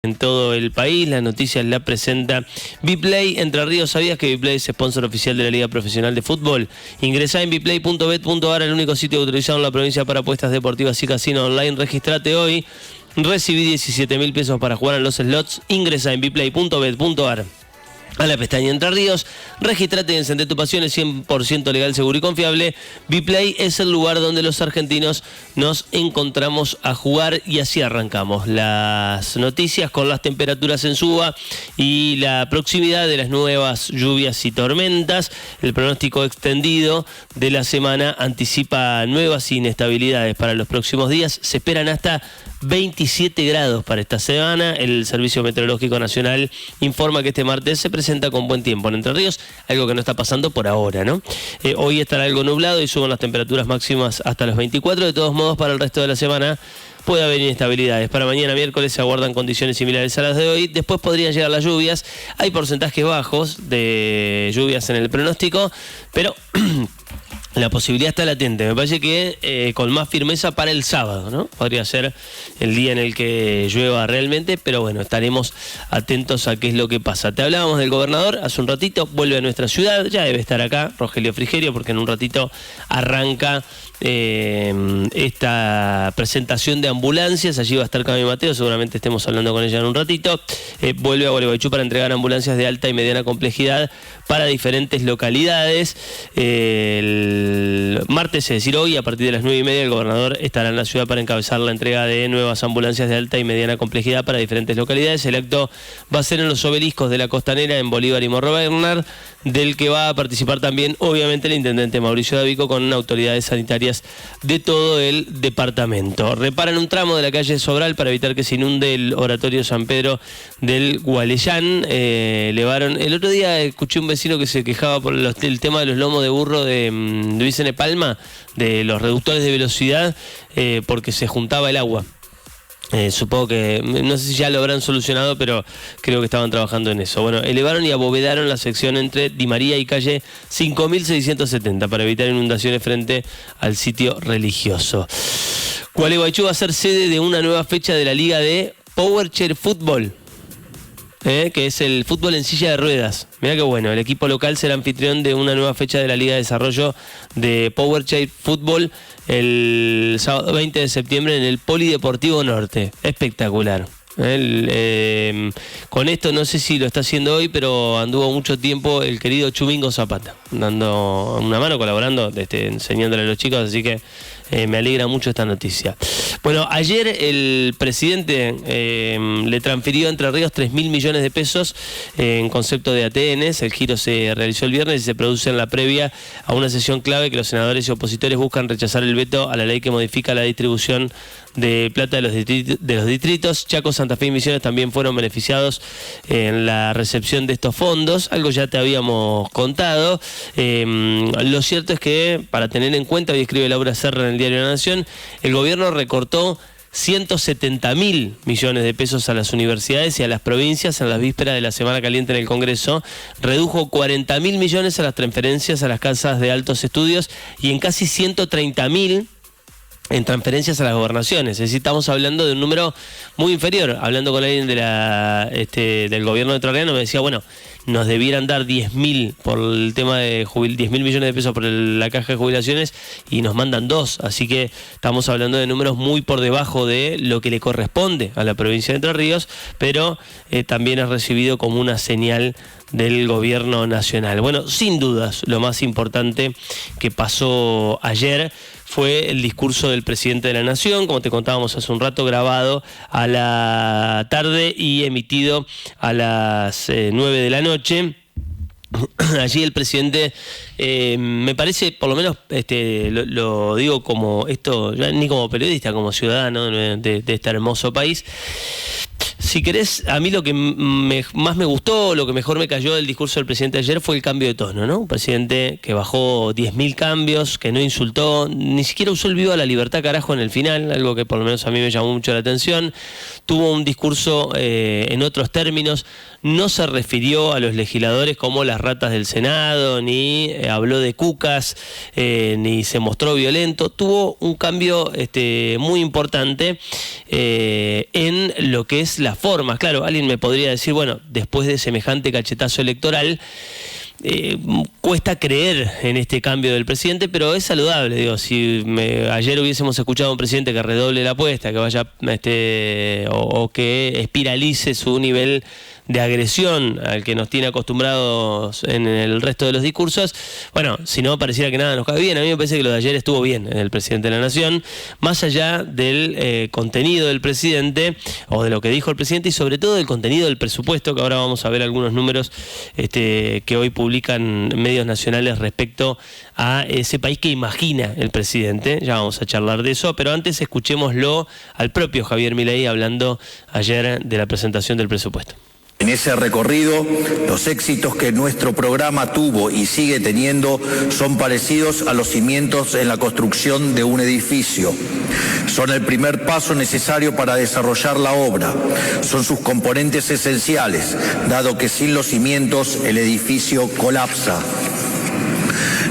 en todo el país. Las noticias la presenta Biplay Entre Ríos. ¿Sabías que Biplay es sponsor oficial de la Liga Profesional de Fútbol? Ingresá en biplay.bet.ar, el único sitio autorizado en la provincia para apuestas deportivas y casino online. Registrate hoy. Recibí 17.000 pesos para jugar en los slots. Ingresa en biplay.bet.ar. A la pestaña Entre Ríos, regístrate y encendé tu pasión, es 100% legal, seguro y confiable. Biplay es el lugar donde los argentinos nos encontramos a jugar, y así arrancamos las noticias con las temperaturas en suba y la proximidad de las nuevas lluvias y tormentas. El pronóstico extendido de la semana anticipa nuevas inestabilidades para los próximos días. Se esperan hasta 27 grados para esta semana. El Servicio Meteorológico Nacional informa que este martes se presenta con buen tiempo en Entre Ríos, algo que no está pasando por ahora, ¿no? Hoy estará algo nublado y suben las temperaturas máximas hasta los 24. De todos modos, para el resto de la semana puede haber inestabilidades. Para mañana miércoles se aguardan condiciones similares a las de hoy. Después podrían llegar las lluvias. Hay porcentajes bajos de lluvias en el pronóstico, pero la posibilidad está latente. Me parece que con más firmeza para el sábado, ¿no? Podría ser el día en el que llueva realmente, pero bueno, estaremos atentos a qué es lo que pasa. Te hablábamos del gobernador hace un ratito, vuelve a nuestra ciudad, ya debe estar acá, Rogelio Frigerio, porque en un ratito arranca esta presentación de ambulancias. Allí va a estar Cami Mateo, seguramente estemos hablando con ella en un ratito. Vuelve a Gualeguaychú para entregar ambulancias de alta y mediana complejidad para diferentes localidades. El martes, es decir hoy, a partir de las 9:30, el gobernador estará en la ciudad para encabezar la entrega de nuevas ambulancias de alta y mediana complejidad para diferentes localidades. El acto va a ser en los obeliscos de la Costanera, en Bolívar y Morro Bernard, del que va a participar también, obviamente, el intendente Mauricio Davico, con autoridades sanitarias de todo el departamento. Reparan un tramo de la calle Sobral para evitar que se inunde el oratorio San Pedro del Gualeyán. Elevaron, el otro día escuché un vecino que se quejaba por el tema de los lomos de burro de Vicente Palma, de los reductores de velocidad, porque se juntaba el agua. Supongo que, no sé si ya lo habrán solucionado, pero creo que estaban trabajando en eso. Bueno, elevaron y abovedaron la sección entre Di María y calle 5670 para evitar inundaciones frente al sitio religioso. Gualeguaychú va a ser sede de una nueva fecha de la Liga de Powerchair Fútbol, que es el fútbol en silla de ruedas. Mirá qué bueno, el equipo local será anfitrión de una nueva fecha de la Liga de Desarrollo de Powerchair Fútbol el sábado 20 de septiembre en el Polideportivo Norte. Espectacular. Con esto no sé si lo está haciendo hoy, pero anduvo mucho tiempo el querido Chumingo Zapata, dando una mano, colaborando, enseñándole a los chicos, así que me alegra mucho esta noticia. Bueno, ayer el presidente le transfirió a Entre Ríos 3.000 millones de pesos en concepto de ATNs. El giro se realizó el viernes y se produce en la previa a una sesión clave que los senadores y opositores buscan rechazar el veto a la ley que modifica la distribución de plata de los distritos. Chaco, Santa Fe y Misiones también fueron beneficiados en la recepción de estos fondos, algo ya te habíamos contado. Lo cierto es que, para tener en cuenta, hoy escribe Laura Serra en el diario La Nación, el gobierno recortó 170.000 millones de pesos a las universidades y a las provincias en las vísperas de la Semana Caliente en el Congreso, redujo 40.000 millones a las transferencias a las casas de altos estudios y en casi 130.000 en transferencias a las gobernaciones. Es decir, estamos hablando de un número muy inferior. Hablando con alguien del gobierno de Entrerriano, me decía, bueno, nos debieran dar 10.000 por el tema de 10.000 millones de pesos por la caja de jubilaciones y nos mandan 2. Así que estamos hablando de números muy por debajo de lo que le corresponde a la provincia de Entre Ríos, pero también es recibido como una señal del gobierno nacional. Bueno, sin dudas, lo más importante que pasó ayer fue el discurso del presidente de la Nación, como te contábamos hace un rato, grabado a la tarde y emitido a las 9 de la noche. Allí el presidente, me parece, por lo menos lo digo como esto, ya ni como periodista, como ciudadano de este hermoso país. Si querés, a mí lo que más me gustó, lo que mejor me cayó del discurso del presidente ayer fue el cambio de tono, ¿no? Un presidente que bajó 10.000 cambios, que no insultó, ni siquiera usó el viva la libertad carajo en el final, algo que por lo menos a mí me llamó mucho la atención. Tuvo un discurso en otros términos, no se refirió a los legisladores como las ratas del Senado, ni habló de cucas, ni se mostró violento. Tuvo un cambio muy importante en lo que es la formas. Claro, alguien me podría decir, bueno, después de semejante cachetazo electoral, cuesta creer en este cambio del presidente, pero es saludable. Digo, si ayer hubiésemos escuchado a un presidente que redoble la apuesta, que vaya o que espiralice su nivel de agresión al que nos tiene acostumbrados en el resto de los discursos, bueno, si no, pareciera que nada nos cae bien. A mí me parece que lo de ayer estuvo bien en el presidente de la Nación, más allá del contenido del presidente, o de lo que dijo el presidente, y sobre todo del contenido del presupuesto, que ahora vamos a ver algunos números que hoy publican medios nacionales respecto a ese país que imagina el presidente. Ya vamos a charlar de eso, pero antes escuchémoslo al propio Javier Milei hablando ayer de la presentación del presupuesto. En ese recorrido, los éxitos que nuestro programa tuvo y sigue teniendo son parecidos a los cimientos en la construcción de un edificio. Son el primer paso necesario para desarrollar la obra. Son sus componentes esenciales, dado que sin los cimientos el edificio colapsa.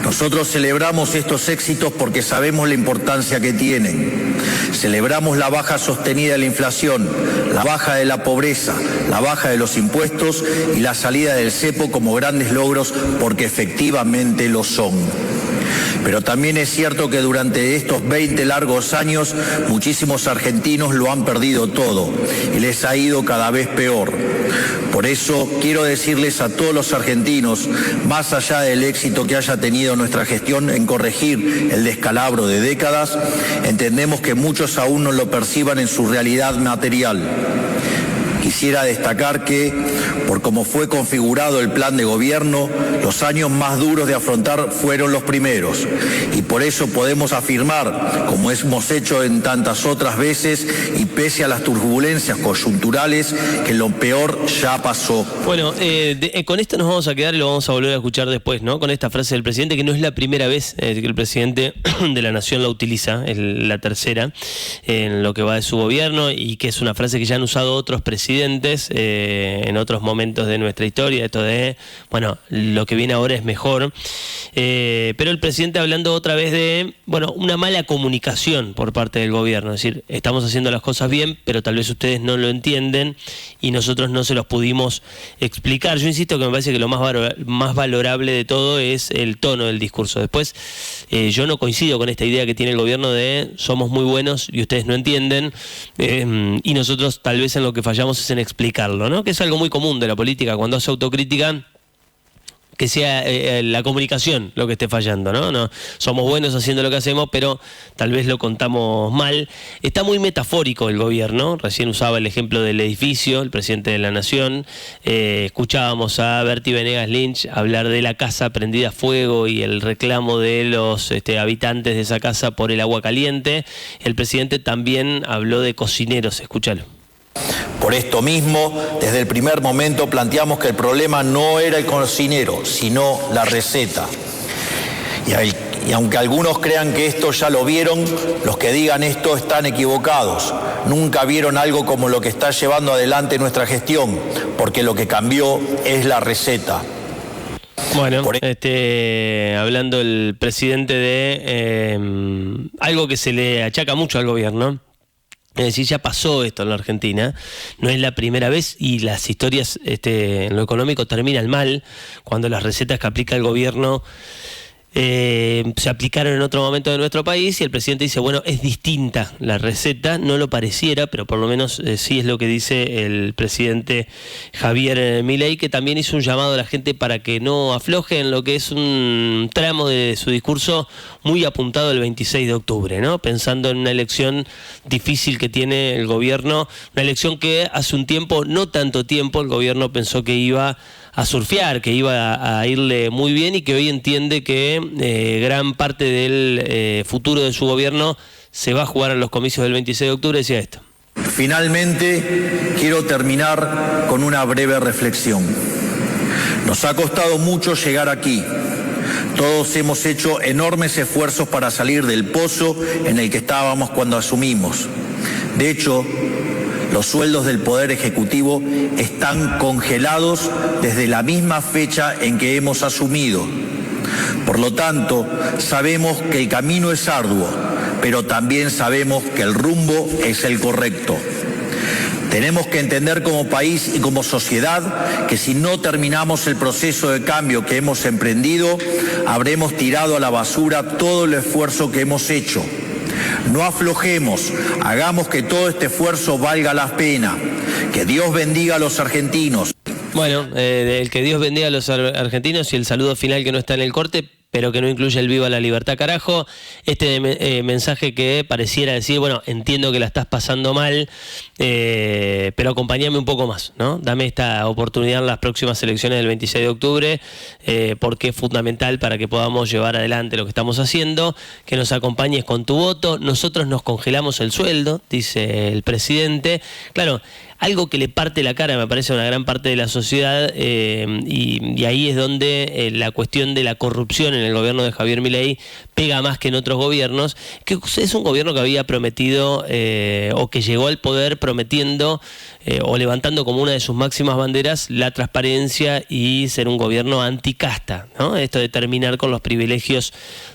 Nosotros celebramos estos éxitos porque sabemos la importancia que tienen. Celebramos la baja sostenida de la inflación, la baja de la pobreza, la baja de los impuestos y la salida del cepo como grandes logros porque efectivamente lo son. Pero también es cierto que durante estos 20 largos años muchísimos argentinos lo han perdido todo y les ha ido cada vez peor. Por eso quiero decirles a todos los argentinos, más allá del éxito que haya tenido nuestra gestión en corregir el descalabro de décadas, entendemos que muchos aún no lo perciban en su realidad material. Quisiera destacar que, por cómo fue configurado el plan de gobierno, los años más duros de afrontar fueron los primeros. Y por eso podemos afirmar, como hemos hecho en tantas otras veces, y pese a las turbulencias coyunturales, que lo peor ya pasó. Bueno, con esto nos vamos a quedar y lo vamos a volver a escuchar después, ¿no? Con esta frase del presidente, que no es la primera vez que el presidente de la Nación la utiliza, la tercera, en lo que va de su gobierno, y que es una frase que ya han usado otros presidentes en otros momentos de nuestra historia, esto de, bueno, lo que viene ahora es mejor, pero el presidente hablando otra vez de, bueno, una mala comunicación por parte del gobierno, es decir, estamos haciendo las cosas bien, pero tal vez ustedes no lo entienden y nosotros no se los pudimos explicar. Yo insisto que me parece que lo más valorable de todo es el tono del discurso. Después, yo no coincido con esta idea que tiene el gobierno de somos muy buenos y ustedes no entienden, y nosotros tal vez en lo que fallamos es en explicarlo, ¿no? Que es algo muy común de la política, cuando hace autocrítica, que sea la comunicación lo que esté fallando, ¿no? No, somos buenos haciendo lo que hacemos, pero tal vez lo contamos mal. Está muy metafórico el gobierno, recién usaba el ejemplo del edificio, el presidente de la Nación, escuchábamos a Bertie Venegas Lynch hablar de la casa prendida a fuego y el reclamo de los habitantes de esa casa por el agua caliente. El presidente también habló de cocineros, escúchalo. Por esto mismo, desde el primer momento planteamos que el problema no era el cocinero, sino la receta. Y aunque algunos crean que esto ya lo vieron, los que digan esto están equivocados. Nunca vieron algo como lo que está llevando adelante nuestra gestión, porque lo que cambió es la receta. Bueno, hablando el presidente de algo que se le achaca mucho al gobierno. Es decir, ya pasó esto en la Argentina, no es la primera vez, y las historias en lo económico terminan mal cuando las recetas que aplica el gobierno se aplicaron en otro momento de nuestro país y el presidente dice, bueno, es distinta la receta, no lo pareciera, pero por lo menos sí es lo que dice el presidente Javier Milei, que también hizo un llamado a la gente para que no afloje en lo que es un tramo de su discurso muy apuntado el 26 de octubre, ¿no? Pensando en una elección difícil que tiene el gobierno, una elección que hace un tiempo, no tanto tiempo, el gobierno pensó que iba a surfear, que iba a irle muy bien y que hoy entiende que gran parte del futuro de su gobierno se va a jugar en los comicios del 26 de octubre, decía esto. Finalmente, quiero terminar con una breve reflexión. Nos ha costado mucho llegar aquí. Todos hemos hecho enormes esfuerzos para salir del pozo en el que estábamos cuando asumimos. De hecho, los sueldos del Poder Ejecutivo están congelados desde la misma fecha en que hemos asumido. Por lo tanto, sabemos que el camino es arduo, pero también sabemos que el rumbo es el correcto. Tenemos que entender como país y como sociedad que si no terminamos el proceso de cambio que hemos emprendido, habremos tirado a la basura todo el esfuerzo que hemos hecho. No aflojemos, hagamos que todo este esfuerzo valga la pena. Que Dios bendiga a los argentinos. Bueno, el que Dios bendiga a los argentinos y el saludo final que no está en el corte, pero que no incluye el viva la libertad, carajo. Este mensaje que pareciera decir, bueno, entiendo que la estás pasando mal, pero acompáñame un poco más, ¿no? Dame esta oportunidad en las próximas elecciones del 26 de octubre, porque es fundamental para que podamos llevar adelante lo que estamos haciendo, que nos acompañes con tu voto. Nosotros nos congelamos el sueldo, dice el presidente. Claro, algo que le parte la cara, me parece, a una gran parte de la sociedad, y ahí es donde la cuestión de la corrupción en el gobierno de Javier Milei pega más que en otros gobiernos, que es un gobierno que había prometido, o que llegó al poder prometiendo, o levantando como una de sus máximas banderas, la transparencia y ser un gobierno anticasta, ¿no? Esto de terminar con los privilegios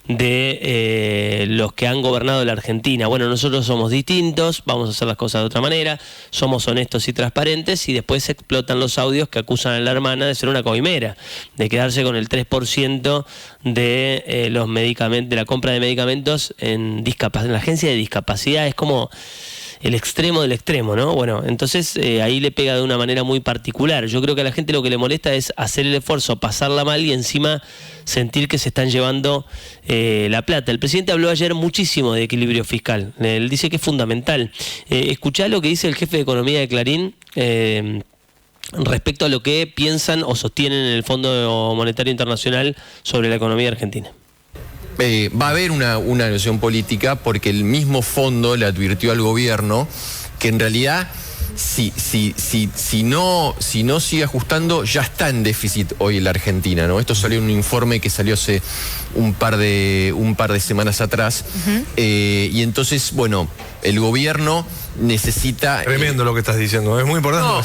de los que han gobernado la Argentina. Bueno, nosotros somos distintos, vamos a hacer las cosas de otra manera, somos honestos y transparentes, y después se explotan los audios que acusan a la hermana de ser una coimera, de quedarse con el 3% de los medicamentos, de la compra de medicamentos en la agencia de discapacidad. Es como el extremo del extremo, ¿no? Bueno, entonces ahí le pega de una manera muy particular. Yo creo que a la gente lo que le molesta es hacer el esfuerzo, pasarla mal y encima sentir que se están llevando la plata. El presidente habló ayer muchísimo de equilibrio fiscal. Él dice que es fundamental. Escuchá lo que dice el jefe de Economía de Clarín respecto a lo que piensan o sostienen en el Fondo Monetario Internacional sobre la economía argentina. Va a haber una negociación política porque el mismo fondo le advirtió al gobierno que en realidad si no sigue ajustando ya está en déficit hoy la Argentina, ¿no? Esto salió en un informe que salió hace un par de semanas atrás. Y entonces, bueno, el gobierno necesita... Tremendo lo que estás diciendo, es muy importante. No,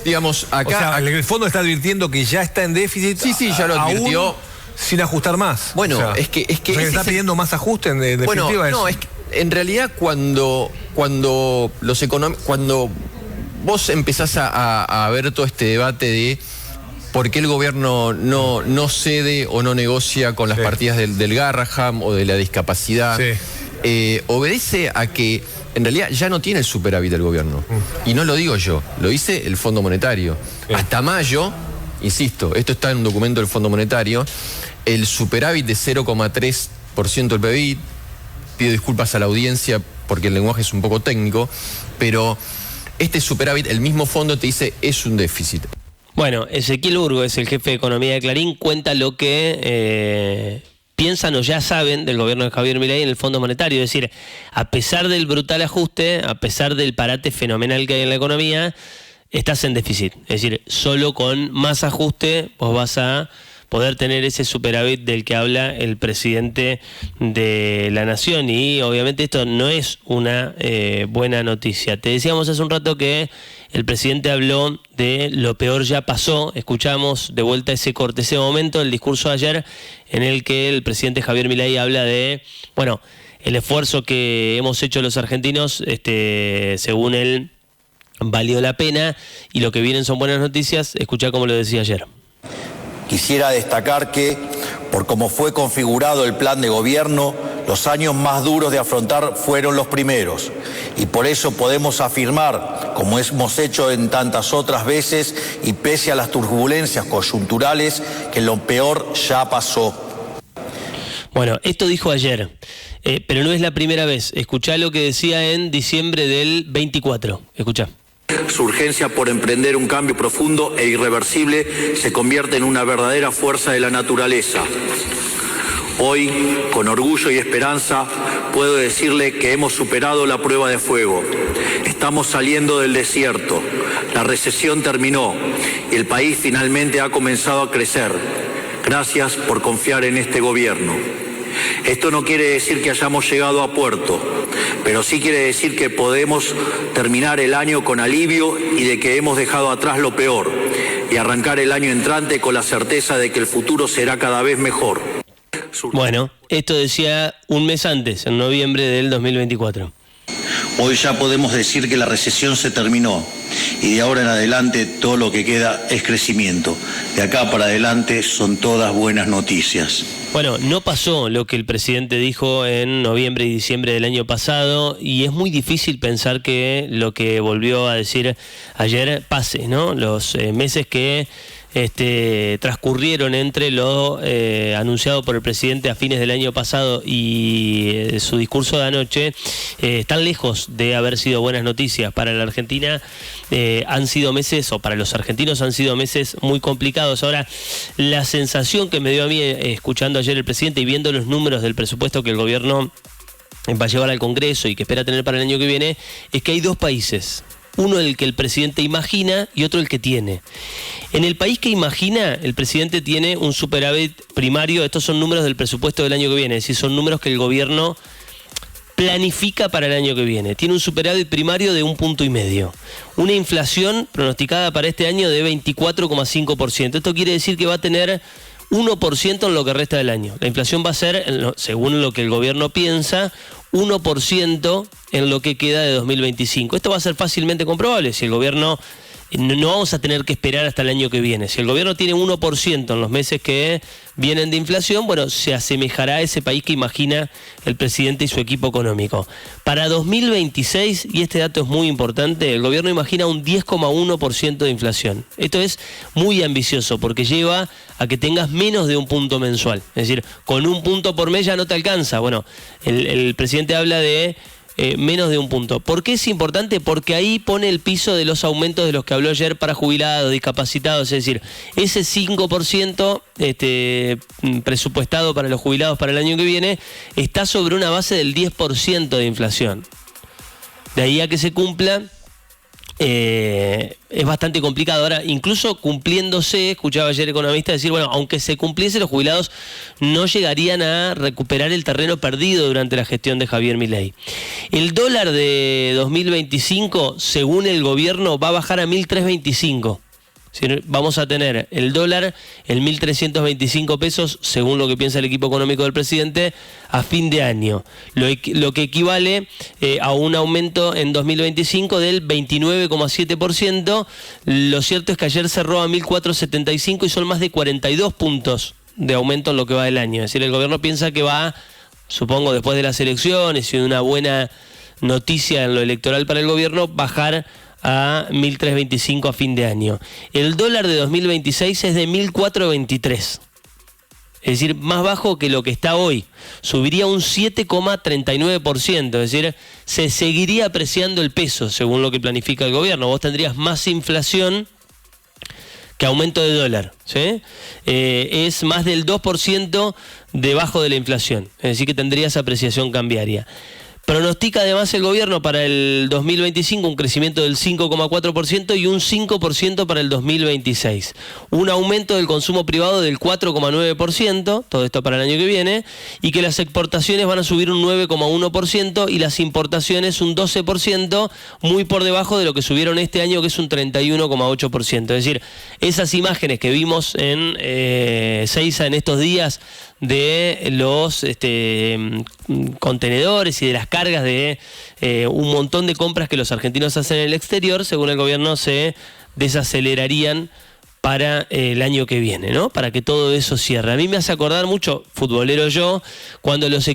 digamos, acá... O sea, el fondo está advirtiendo que ya está en déficit. Sí, ya lo advirtió. Sin ajustar más. Bueno, o sea, es que está pidiendo más ajuste en definitiva. Bueno, no, es que en realidad cuando vos empezás a ver todo este debate de por qué el gobierno no cede o no negocia con las partidas del Garraham o de la discapacidad, obedece a que en realidad ya no tiene el superávit del gobierno. Y no lo digo yo, lo dice el Fondo Monetario. Hasta mayo, insisto, esto está en un documento del Fondo Monetario, el superávit de 0,3% del PBI, pido disculpas a la audiencia porque el lenguaje es un poco técnico, pero este superávit, el mismo fondo te dice, es un déficit. Bueno, Ezequiel Urgo es el jefe de Economía de Clarín, cuenta lo que piensan o ya saben del gobierno de Javier Milei en el Fondo Monetario. Es decir, a pesar del brutal ajuste, a pesar del parate fenomenal que hay en la economía, estás en déficit. Es decir, solo con más ajuste vos vas a poder tener ese superávit del que habla el presidente de la Nación, y obviamente esto no es una buena noticia. Te decíamos hace un rato que el presidente habló de lo peor ya pasó. Escuchamos de vuelta ese corte, ese momento del discurso de ayer en el que el presidente Javier Milei habla de, bueno, el esfuerzo que hemos hecho los argentinos, según él, valió la pena, y lo que vienen son buenas noticias. Escuchá cómo lo decía ayer. Quisiera destacar que, por cómo fue configurado el plan de gobierno, los años más duros de afrontar fueron los primeros. Y por eso podemos afirmar, como hemos hecho en tantas otras veces, y pese a las turbulencias coyunturales, que lo peor ya pasó. Bueno, esto dijo ayer, pero no es la primera vez. Escuchá lo que decía en diciembre del 24. Escuchá. Su urgencia por emprender un cambio profundo e irreversible se convierte en una verdadera fuerza de la naturaleza. Hoy, con orgullo y esperanza, puedo decirle que hemos superado la prueba de fuego. Estamos saliendo del desierto. La recesión terminó y el país finalmente ha comenzado a crecer. Gracias por confiar en este gobierno. Esto no quiere decir que hayamos llegado a puerto, pero sí quiere decir que podemos terminar el año con alivio y de que hemos dejado atrás lo peor y arrancar el año entrante con la certeza de que el futuro será cada vez mejor. Bueno, esto decía un mes antes, en noviembre del 2024. Hoy ya podemos decir que la recesión se terminó y de ahora en adelante todo lo que queda es crecimiento. De acá para adelante son todas buenas noticias. Bueno, no pasó lo que el presidente dijo en noviembre y diciembre del año pasado y es muy difícil pensar que lo que volvió a decir ayer pase, ¿no? Los meses que transcurrieron entre lo anunciado por el presidente a fines del año pasado y su discurso de anoche están lejos de haber sido buenas noticias. Para la Argentina han sido meses, o para los argentinos han sido meses muy complicados. Ahora, la sensación que me dio a mí escuchando ayer el presidente y viendo los números del presupuesto que el gobierno va a llevar al Congreso y que espera tener para el año que viene, es que hay dos países. Uno el que el presidente imagina y otro el que tiene. En el país que imagina, el presidente tiene un superávit primario. Estos son números del presupuesto del año que viene, es decir, son números que el gobierno planifica para el año que viene. Tiene un superávit primario de 1,5 puntos. Una inflación pronosticada para este año de 24,5%. Esto quiere decir que va a tener 1% en lo que resta del año. La inflación va a ser, según lo que el gobierno piensa, 1% en lo que queda de 2025. Esto va a ser fácilmente comprobable. Si el gobierno, no vamos a tener que esperar hasta el año que viene. Si el gobierno tiene 1% en los meses que vienen de inflación, bueno, se asemejará a ese país que imagina el presidente y su equipo económico. Para 2026, y este dato es muy importante, el gobierno imagina un 10,1% de inflación. Esto es muy ambicioso porque lleva a que tengas menos de 1 punto mensual. Es decir, con 1 punto por mes ya no te alcanza. Bueno, el presidente habla de menos de 1 punto. ¿Por qué es importante? Porque ahí pone el piso de los aumentos de los que habló ayer para jubilados, discapacitados, es decir, ese 5% presupuestado para los jubilados para el año que viene está sobre una base del 10% de inflación. De ahí a que se cumpla es bastante complicado. Ahora, incluso cumpliéndose, escuchaba ayer economistas decir, bueno, aunque se cumpliese, los jubilados no llegarían a recuperar el terreno perdido durante la gestión de Javier Milei. El dólar de 2025, según el gobierno, va a bajar a 1.325. Vamos a tener el dólar en 1.325 pesos, según lo que piensa el equipo económico del presidente, a fin de año. Lo que equivale a un aumento en 2025 del 29,7%. Lo cierto es que ayer cerró a 1.475 y son más de 42 puntos de aumento en lo que va del año. Es decir, el gobierno piensa que va, supongo, después de las elecciones y de una buena noticia en lo electoral para el gobierno, bajar a 1.325 a fin de año. El dólar de 2026 es de 1.423. Es decir, más bajo que lo que está hoy. Subiría un 7,39%. Es decir, se seguiría apreciando el peso, según lo que planifica el gobierno. Vos tendrías más inflación que aumento de dólar, ¿sí? Es más del 2% debajo de la inflación. Es decir, que tendrías apreciación cambiaria. Pronostica además el gobierno para el 2025 un crecimiento del 5,4% y un 5% para el 2026. Un aumento del consumo privado del 4,9%, todo esto para el año que viene, y que las exportaciones van a subir un 9,1% y las importaciones un 12%, muy por debajo de lo que subieron este año, que es un 31,8%. Es decir, esas imágenes que vimos en Seiza en estos días de los contenedores y de las cargas de un montón de compras que los argentinos hacen en el exterior, según el gobierno, se desacelerarían para el año que viene, ¿no? Para que todo eso cierre. A mí me hace acordar mucho, futbolero yo, cuando los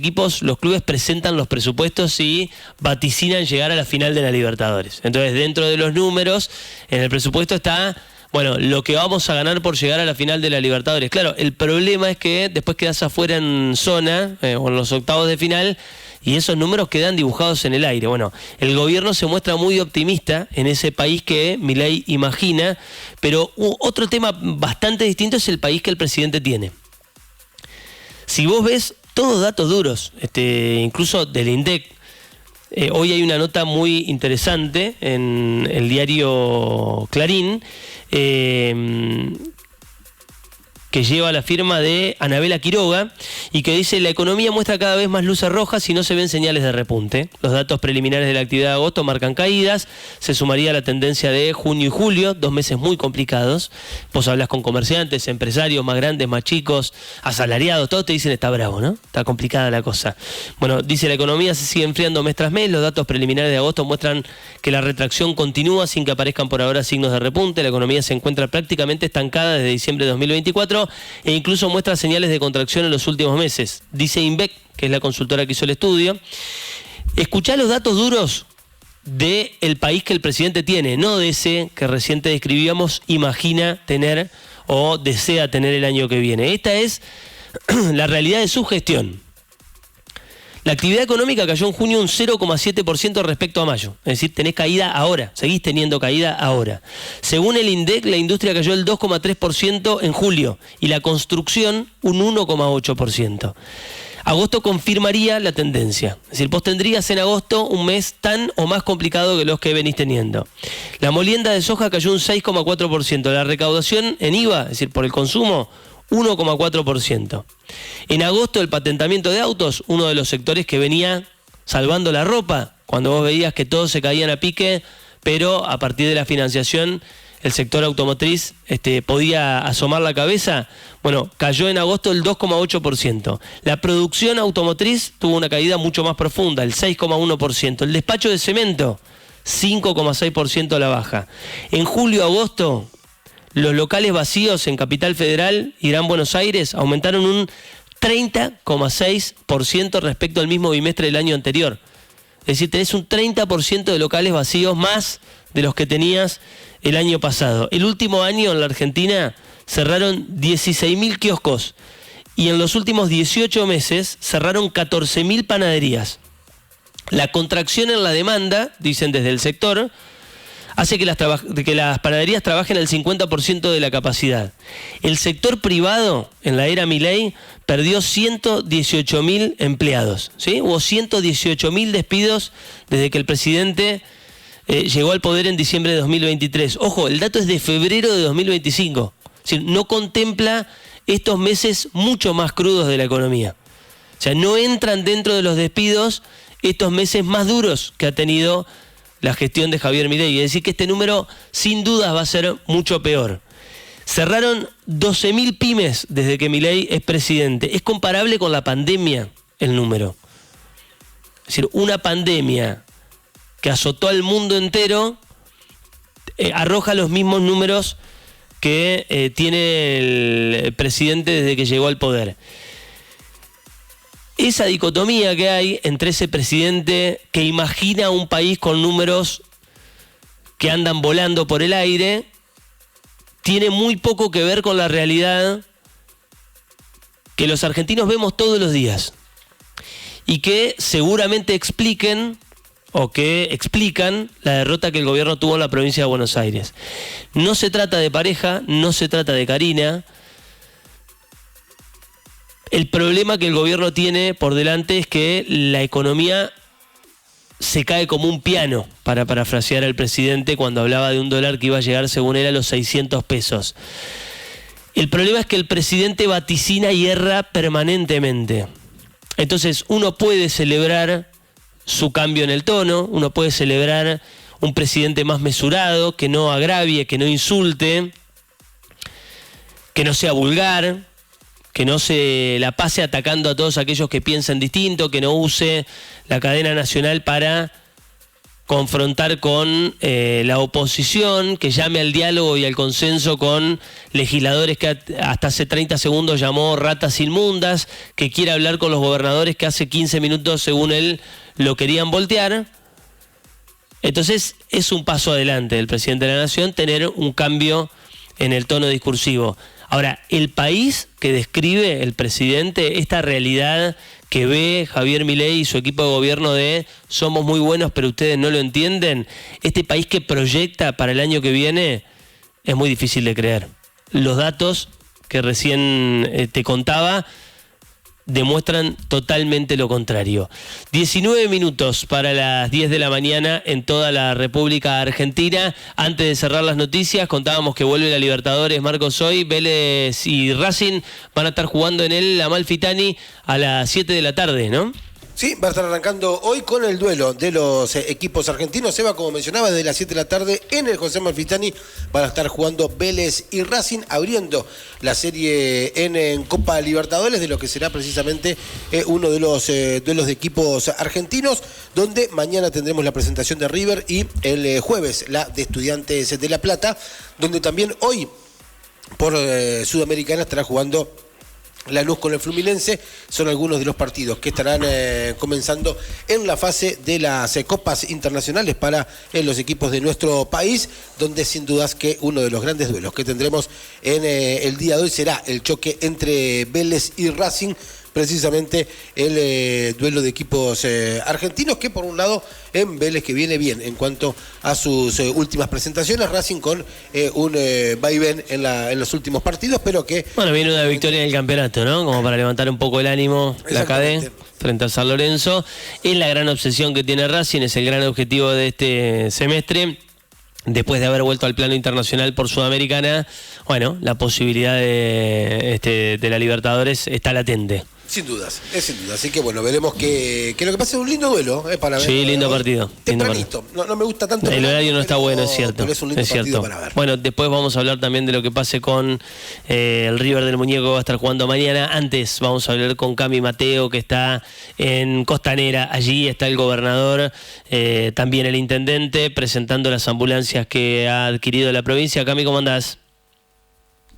clubes presentan los presupuestos y vaticinan llegar a la final de la Libertadores. Entonces, dentro de los números, en el presupuesto está, bueno, lo que vamos a ganar por llegar a la final de la Libertadores. Claro, el problema es que después quedás afuera en zona, o en los octavos de final, y esos números quedan dibujados en el aire. Bueno, el gobierno se muestra muy optimista en ese país que Milei imagina, pero otro tema bastante distinto es el país que el presidente tiene. Si vos ves todos datos duros, incluso del INDEC, hoy hay una nota muy interesante en el diario Clarín, que lleva la firma de Anabela Quiroga y que dice: la economía muestra cada vez más luces rojas y no se ven señales de repunte. Los datos preliminares de la actividad de agosto marcan caídas, se sumaría la tendencia de junio y julio, 2 meses muy complicados. Vos hablas con comerciantes, empresarios más grandes, más chicos, asalariados, todos te dicen está bravo, ¿no? Está complicada la cosa. Bueno, dice la economía se sigue enfriando mes tras mes, los datos preliminares de agosto muestran que la retracción continúa sin que aparezcan por ahora signos de repunte, la economía se encuentra prácticamente estancada desde diciembre de 2024 e incluso muestra señales de contracción en los últimos meses. Dice INVEC, que es la consultora que hizo el estudio. Escuchá los datos duros del país que el presidente tiene, no de ese que recién te describíamos, imagina tener o desea tener el año que viene. Esta es la realidad de su gestión. La actividad económica cayó en junio un 0,7% respecto a mayo. Es decir, tenés caída ahora, seguís teniendo caída ahora. Según el INDEC, la industria cayó el 2,3% en julio y la construcción un 1,8%. Agosto confirmaría la tendencia. Es decir, vos tendrías en agosto un mes tan o más complicado que los que venís teniendo. La molienda de soja cayó un 6,4%. La recaudación en IVA, es decir, por el consumo, 1,4%. En agosto el patentamiento de autos, uno de los sectores que venía salvando la ropa, cuando vos veías que todos se caían a pique, pero a partir de la financiación el sector automotriz podía asomar la cabeza. Bueno, cayó en agosto el 2,8%. La producción automotriz tuvo una caída mucho más profunda, el 6,1%. El despacho de cemento, 5,6% a la baja. En julio-agosto, los locales vacíos en Capital Federal y Gran Buenos Aires aumentaron un 30,6% respecto al mismo bimestre del año anterior. Es decir, tenés un 30% de locales vacíos más de los que tenías el año pasado. El último año en la Argentina cerraron 16.000 kioscos y en los últimos 18 meses cerraron 14.000 panaderías. La contracción en la demanda, dicen desde el sector, hace que las panaderías trabajen al 50% de la capacidad. El sector privado, en la era Milei, perdió 118.000 empleados, ¿sí? Hubo 118.000 despidos desde que el presidente llegó al poder en diciembre de 2023. Ojo, el dato es de febrero de 2025. Es decir, no contempla estos meses mucho más crudos de la economía. O sea, no entran dentro de los despidos estos meses más duros que ha tenido la gestión de Javier Milei. Es decir, que este número sin dudas va a ser mucho peor. Cerraron 12.000 pymes desde que Milei es presidente. Es comparable con la pandemia el número. Es decir, una pandemia que azotó al mundo entero arroja los mismos números que tiene el presidente desde que llegó al poder. Esa dicotomía que hay entre ese presidente que imagina un país con números que andan volando por el aire tiene muy poco que ver con la realidad que los argentinos vemos todos los días y que seguramente explican la derrota que el gobierno tuvo en la provincia de Buenos Aires. No se trata de pareja, no se trata de Karina. El problema que el gobierno tiene por delante es que la economía se cae como un piano, para parafrasear al presidente cuando hablaba de un dólar que iba a llegar, según él, a los 600 pesos. El problema es que el presidente vaticina y erra permanentemente. Entonces, uno puede celebrar su cambio en el tono, uno puede celebrar un presidente más mesurado, que no agravie, que no insulte, que no sea vulgar, que no se la pase atacando a todos aquellos que piensan distinto, que no use la cadena nacional para confrontar con la oposición, que llame al diálogo y al consenso con legisladores que hasta hace 30 segundos llamó ratas inmundas, que quiere hablar con los gobernadores que hace 15 minutos, según él, lo querían voltear. Entonces es un paso adelante del presidente de la Nación tener un cambio en el tono discursivo. Ahora, el país que describe el presidente, esta realidad que ve Javier Milei y su equipo de gobierno de somos muy buenos pero ustedes no lo entienden, este país que proyecta para el año que viene, es muy difícil de creer. Los datos que recién te contaba demuestran totalmente lo contrario. 19 minutos para las 10 de la mañana en toda la República Argentina. Antes de cerrar las noticias, contábamos que vuelve la Libertadores, Marcos, hoy. Vélez y Racing van a estar jugando en el Amalfitani a las 7 de la tarde, ¿no? Sí, va a estar arrancando hoy con el duelo de los equipos argentinos. Seba, como mencionaba, desde las 7 de la tarde en el José Amalfitani van a estar jugando Vélez y Racing, abriendo la serie en Copa Libertadores, de lo que será precisamente uno de los duelos de equipos argentinos, donde mañana tendremos la presentación de River y el jueves la de Estudiantes de La Plata, donde también hoy por Sudamericana estará jugando Lanús con el Fluminense. Son algunos de los partidos que estarán comenzando en la fase de las copas internacionales para los equipos de nuestro país, donde sin dudas que uno de los grandes duelos que tendremos en el día de hoy será el choque entre Vélez y Racing, precisamente el duelo de equipos argentinos, que por un lado en Vélez, que viene bien en cuanto a sus últimas presentaciones, Racing con un vaivén en los últimos partidos, pero que... Bueno, viene una victoria en el campeonato, ¿no? Como para levantar un poco el ánimo, la KD frente al San Lorenzo. Es la gran obsesión que tiene Racing, es el gran objetivo de este semestre. Después de haber vuelto al plano internacional por Sudamericana, bueno, la posibilidad de la Libertadores está latente. Sin dudas, es sin duda. Así que bueno, veremos que lo que pasa es un lindo duelo para ver. Sí, lindo partido. Tempranito. No me gusta tanto. El horario no está bueno, es cierto. Pero es un lindo partido para ver. Bueno, después vamos a hablar también de lo que pase con el River del Muñeco, va a estar jugando mañana. Antes vamos a hablar con Cami Mateo, que está en Costanera. Allí está el gobernador, también el intendente, presentando las ambulancias que ha adquirido la provincia. Cami, ¿cómo andás?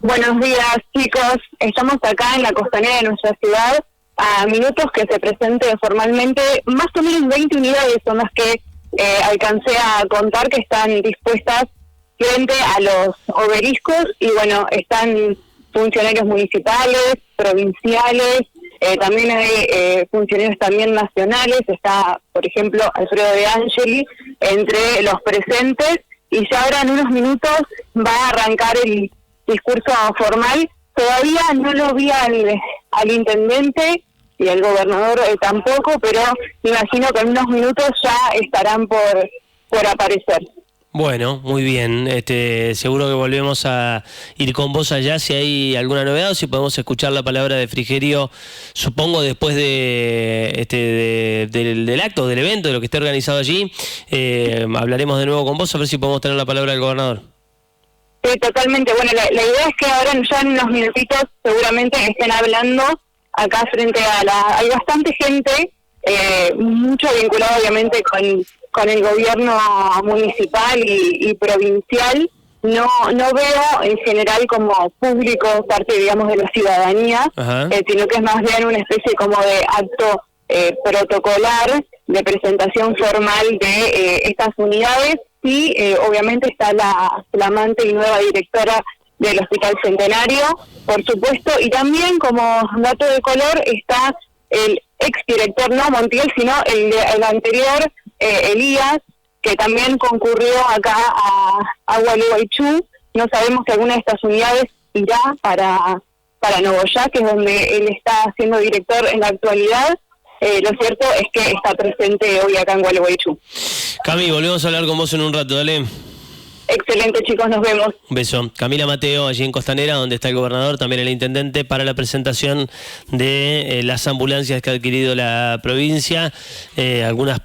Buenos días, chicos. Estamos acá en la Costanera de nuestra ciudad, a minutos que se presente formalmente. Más o menos 20 unidades son las que alcancé a contar que están dispuestas frente a los obeliscos, y bueno, están funcionarios municipales, provinciales, también hay funcionarios también nacionales. Está, por ejemplo, Alfredo De Angeli entre los presentes, y ya ahora en unos minutos va a arrancar el discurso formal. Todavía no lo vi al intendente y al gobernador tampoco, pero me imagino que en unos minutos ya estarán por aparecer. Bueno, muy bien. Seguro que volvemos a ir con vos allá si hay alguna novedad, o si podemos escuchar la palabra de Frigerio, supongo después del acto, del evento, de lo que esté organizado allí. Hablaremos de nuevo con vos a ver si podemos tener la palabra del gobernador. Sí, totalmente. Bueno, la idea es que ahora ya en unos minutitos seguramente estén hablando acá frente a hay bastante gente, mucho vinculado obviamente con el gobierno municipal y provincial. No veo en general como público parte, digamos, de la ciudadanía, sino que es más bien una especie como de acto protocolar de presentación formal de estas unidades. Y obviamente está la flamante y nueva directora del Hospital Centenario, por supuesto, y también como dato de color está el exdirector, no Montiel, sino el anterior, Elías, que también concurrió acá a Gualeguaychú. No sabemos si alguna de estas unidades irá para Nogoyá, que es donde él está siendo director en la actualidad. Lo cierto es que está presente hoy acá en Gualeguaychú. Cami, volvemos a hablar con vos en un rato, dale. Excelente, chicos, nos vemos. Un beso. Camila Mateo, allí en Costanera, donde está el gobernador, también el intendente, para la presentación de las ambulancias que ha adquirido la provincia. Algunas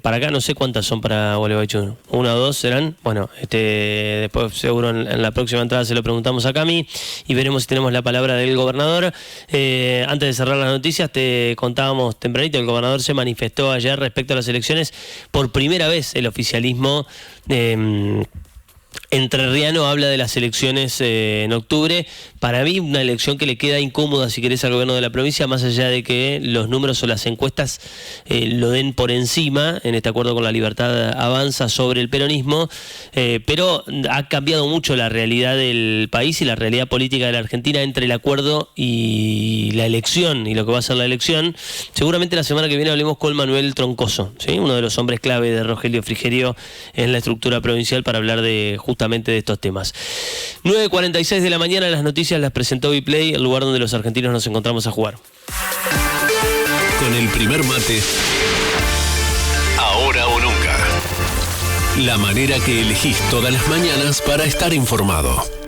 para acá, no sé cuántas son para Gualeguaychú. ¿Una o dos serán? Bueno, después seguro en la próxima entrada se lo preguntamos a Cami y veremos si tenemos la palabra del gobernador. Antes de cerrar las noticias, te contábamos tempranito, el gobernador se manifestó ayer respecto a las elecciones. Por primera vez el oficialismo entrerriano habla de las elecciones en octubre. Para mí una elección que le queda incómoda, si querés, al gobierno de la provincia, más allá de que los números o las encuestas lo den por encima. En este acuerdo con La Libertad avanza sobre el peronismo, pero ha cambiado mucho la realidad del país y la realidad política de la Argentina entre el acuerdo y la elección, y lo que va a ser la elección. Seguramente la semana que viene hablemos con Manuel Troncoso, ¿sí? Uno de los hombres clave de Rogelio Frigerio en la estructura provincial, para hablar de justamente justamente de estos temas. 9:46 de la mañana, las noticias las presentó Biplay, el lugar donde los argentinos nos encontramos a jugar. Con el primer mate, ahora o nunca. La manera que elegís todas las mañanas para estar informado.